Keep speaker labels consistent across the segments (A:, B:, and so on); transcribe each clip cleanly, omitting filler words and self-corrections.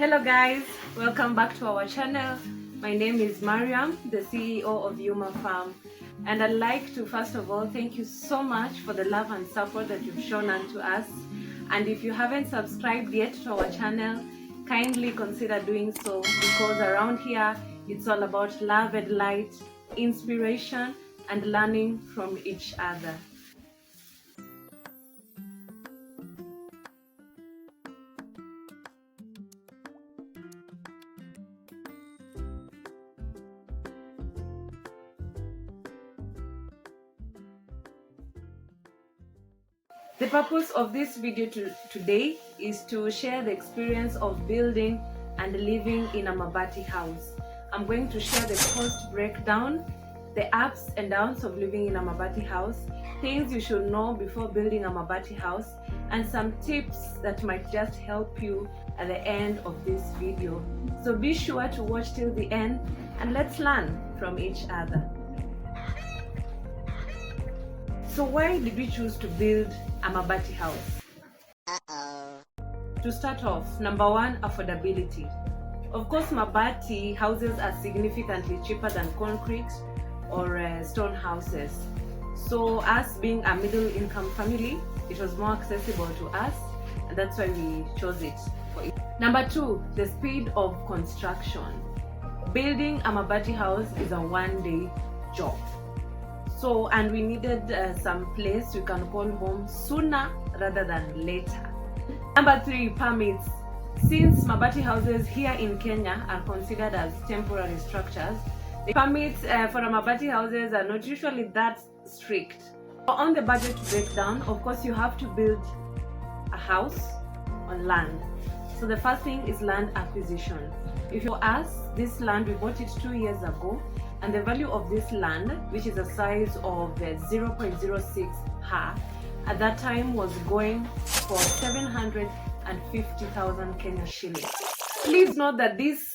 A: Hello guys, welcome back to our channel. My name is Mariam, the CEO of Yuma Farm, and I'd like to first of all thank you so much for the love and support that you've shown unto us. And if you haven't subscribed yet to our channel, kindly consider doing so, because around here it's all about love and light, inspiration and learning from each other. The purpose of this video today is to share the experience of building and living in a Mabati house. I'm going to share the cost breakdown, the ups and downs of living in a Mabati house, things you should know before building a Mabati house, and some tips that might just help you at the end of this video. So be sure to watch till the end and let's learn from each other. So why did we choose to build a Mabati house? To start off, number one, affordability. Of course, Mabati houses are significantly cheaper than concrete or stone houses. So us being a middle income family, it was more accessible to us, and that's why we chose it. Number two, the speed of construction. Building a Mabati house is a one-day job. So, and we needed some place we can call home sooner rather than later. Number three, permits. Since Mabati houses here in Kenya are considered as temporary structures, the permits for a Mabati houses are not usually that strict. On the budget breakdown, of course, you have to build a house on land. So the first thing is land acquisition. If you ask, this land, we bought it 2 years ago, and the value of this land, which is a size of 0.06 ha, at that time was going for 750,000 Kenya shillings. Please note that this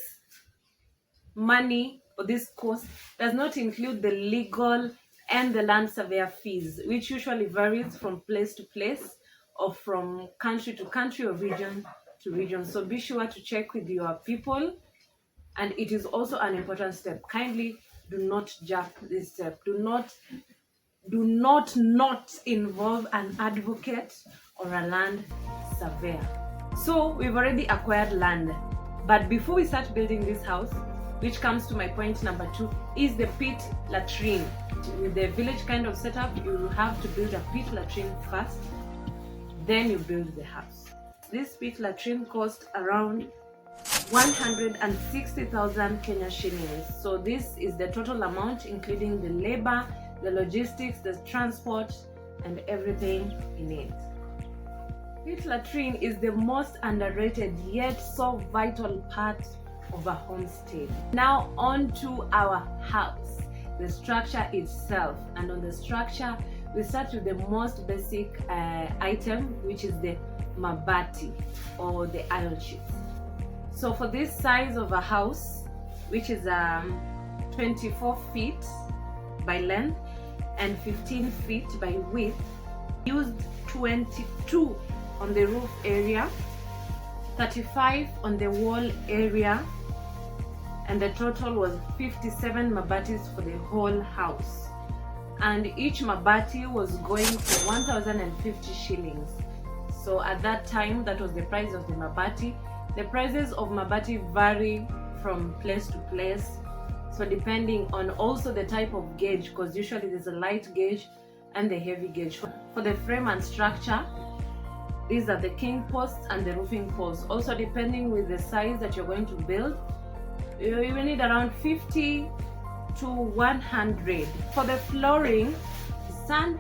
A: money or this cost does not include the legal and the land surveyor fees, which usually varies from place to place or from country to country or region to region. So be sure to check with your people, and it is also an important step. Kindly do not jump this step. Do not involve an advocate or a land surveyor. So we've already acquired land, but before we start building this house, which comes to my point number two, is the pit latrine. With the village kind of setup, you have to build a pit latrine first, then you build the house. This pit latrine cost around 160,000 Kenya shillings. So this is the total amount, including the labor, the logistics, the transport, and everything in it. Pit latrine is the most underrated yet so vital part of a homestead. Now on to our house, the structure itself. And on the structure, we start with the most basic item, which is the Mabati or the iron sheets. So for this size of a house, which is 24 feet by length and 15 feet by width, used 22 on the roof area, 35 on the wall area, and the total was 57 Mabatis for the whole house. And each Mabati was going for 1,050 shillings. So at that time, that was the price of the Mabati. The prices of Mabati vary from place to place, so depending on also the type of gauge, because usually there's a light gauge and the heavy gauge. For the frame and structure, these are the king posts and the roofing posts. Also depending with the size that you're going to build, you will need around 50 to 100. For the flooring, sand,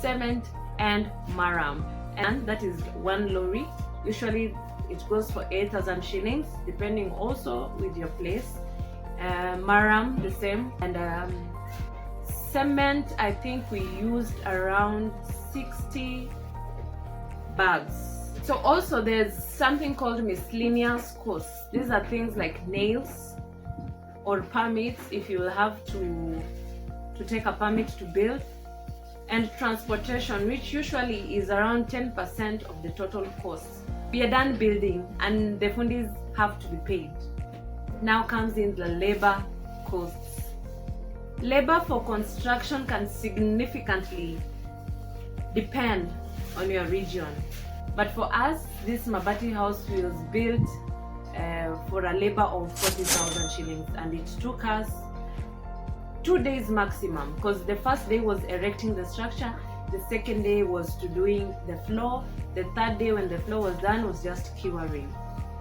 A: cement and maram, and that is one lorry. Usually it goes for 8,000 shillings, depending also with your place. Maram, the same. And cement, I think we used around 60 bags. So also there's something called miscellaneous costs. These are things like nails or permits, if you will have to take a permit to build, and transportation, which usually is around 10% of the total cost. We are done building and the fundis have to be paid. Now comes in the labor costs. Labor for construction can significantly depend on your region. But for us, this Mabati house was built for a labor of 40,000 shillings, and it took us 2 days maximum, because the first day was erecting the structure, the second day was to doing the floor, the third day when the floor was done was just curing.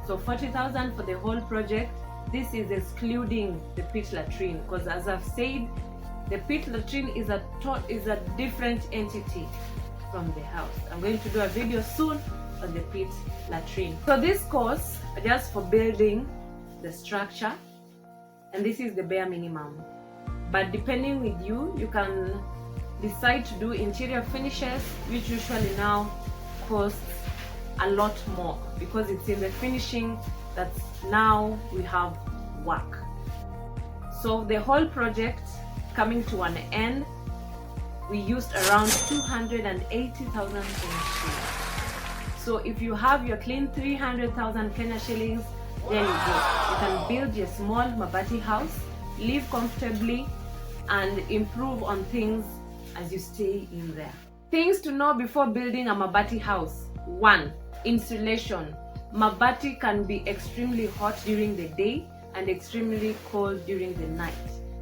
A: So 40,000 for the whole project. This is excluding the pit latrine, because as I've said, the pit latrine is a different entity from the house. I'm going to do a video soon on the pit latrine. So this costs just for building the structure, and this is the bare minimum. But depending with you, you can decide to do interior finishes, which usually now costs a lot more, because it's in the finishing that now we have work. So the whole project coming to an end, we used around 280,000 Kenya shillings. So if you have your clean 300,000 Kenya shillings, there you go. You can build your small Mabati house, live comfortably, and improve on things as you stay in there. Things to know before building a Mabati house. 1. Insulation. Mabati can be extremely hot during the day and extremely cold during the night.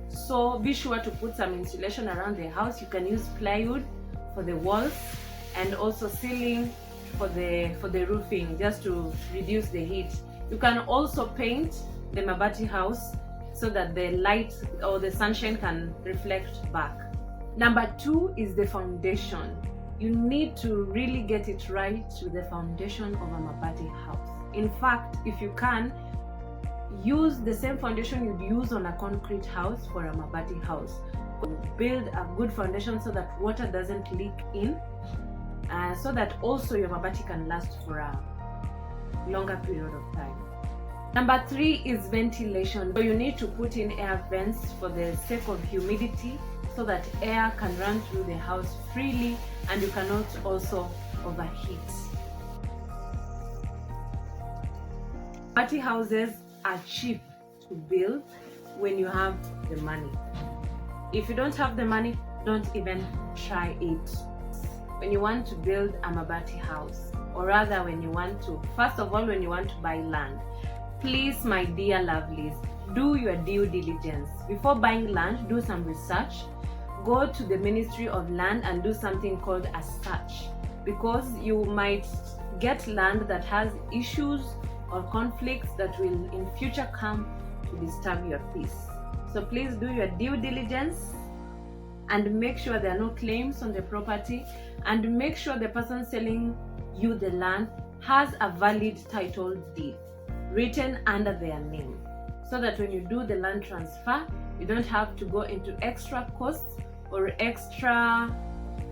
A: So be sure to put some insulation around the house. You can use plywood for the walls and also ceiling for the roofing, just to reduce the heat. You can also paint the Mabati house so that the light or the sunshine can reflect back. Number 2 is the foundation. You need to really get it right with the foundation of a Mabati house. In fact, if you can, use the same foundation you'd use on a concrete house for a Mabati house. Build a good foundation so that water doesn't leak in, so that also your Mabati can last for a longer period of time. Number 3 is ventilation. So you need to put in air vents for the sake of humidity, so that air can run through the house freely and you cannot also overheat. Mabati houses are cheap to build when you have the money. If you don't have the money, don't even try it. When you want to build a Mabati house, or rather when you want to, first of all, when you want to buy land, please, my dear lovelies, do your due diligence. Before buying land, do some research. Go to the Ministry of Land and do something called a search, because you might get land that has issues or conflicts that will in future come to disturb your peace. So please do your due diligence and make sure there are no claims on the property, and make sure the person selling you the land has a valid title deed written under their name, so that when you do the land transfer, you don't have to go into extra costs or extra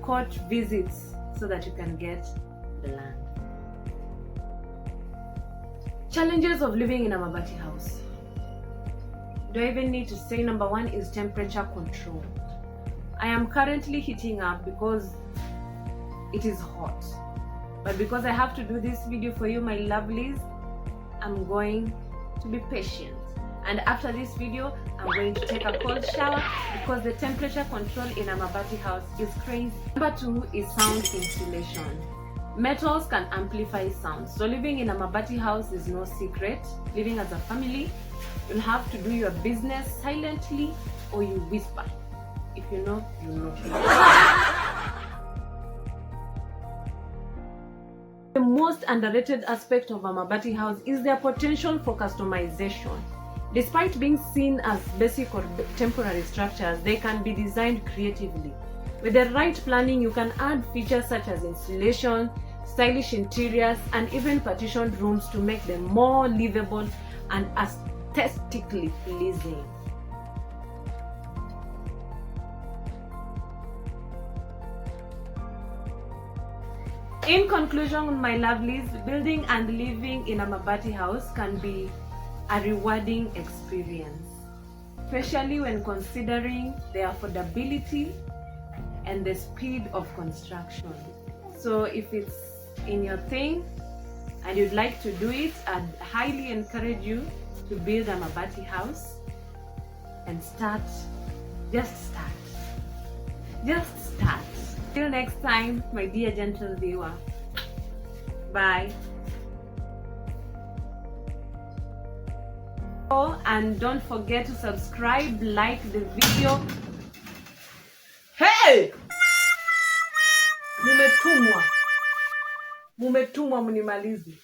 A: court visits so that you can get the land. Challenges of living in a Mabati house. Do I even need to say? Number 1 is temperature control. I am currently heating up because it is hot, but because I have to do this video for you, my lovelies, I'm going to be patient. And after this video, I'm going to take a cold shower, because the temperature control in a Mabati house is crazy. Number 2 is sound insulation. Metals can amplify sound, so living in a Mabati house is no secret. Living as a family, you'll have to do your business silently, or you whisper. If you know, you know. The most underrated aspect of a Mabati house is their potential for customization. Despite being seen as basic or temporary structures, they can be designed creatively. With the right planning, you can add features such as insulation, stylish interiors, and even partitioned rooms to make them more livable and aesthetically pleasing. In conclusion, my lovelies, building and living in a Mabati house can be a rewarding experience, especially when considering the affordability and the speed of construction. So if it's in your thing, and you'd like to do it, I'd highly encourage you to build a Mabati house and start. Just start. Just start. Till next time, my dear gentle viewer. Bye. Oh, and don't forget to subscribe, like the video. Hey! Mumetumwa mnimalizi.